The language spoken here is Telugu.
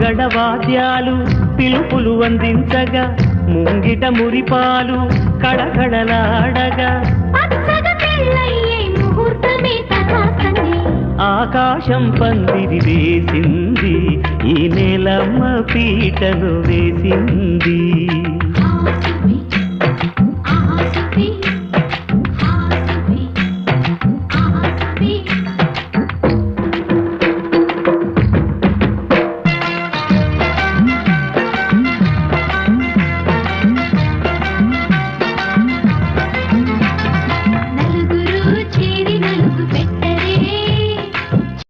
మంగళవాద్యాలు పిలుపులు అందించగా ముంగిట మురిపాలు కడకడలాడగా ఆకాశం పందిరి వేసింది ఈ నేలమ్మ పీటను వేసింది